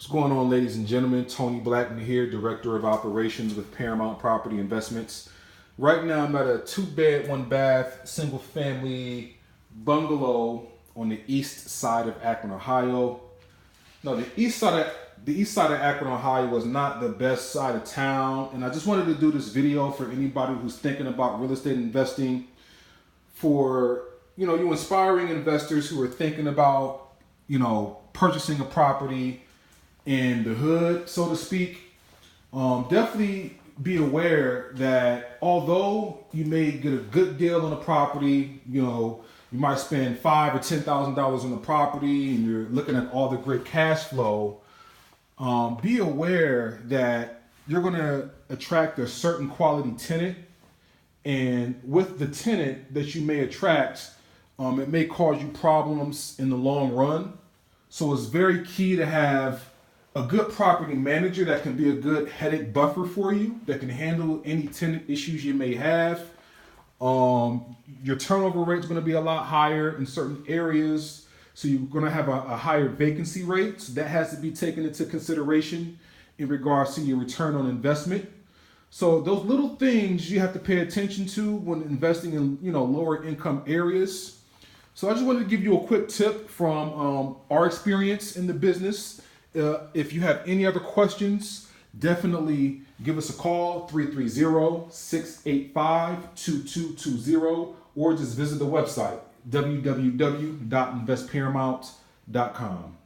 What's going on, ladies and gentlemen? Tony Blackman here, Director of Operations with Paramount Property Investments. Right now, I'm at a 2-bed, 1-bath, single-family bungalow on the east side of Akron, Ohio. No, the east side of Akron, Ohio is not the best side of town, and I just wanted to do this video for anybody who's thinking about real estate investing. For you inspiring investors who are thinking about purchasing a property in the hood, so to speak. Definitely be aware that although you may get a good deal on a property, you might spend $5,000 or $10,000 on the property, and you're looking at all the great cash flow. Be aware that you're going to attract a certain quality tenant, and with the tenant that you may attract, it may cause you problems in the long run. So it's very key to have a good property manager that can be a good headache buffer for you, that can handle any tenant issues you may have. Your turnover rate is going to be a lot higher in certain areas, so you're going to have a higher vacancy rate. So that has to be taken into consideration in regards to your return on investment. So those little things you have to pay attention to when investing in lower income areas. So I just wanted to give you a quick tip from our experience in the business. If you have any other questions, definitely give us a call, 330-685-2220, or just visit the website, www.investparamount.com.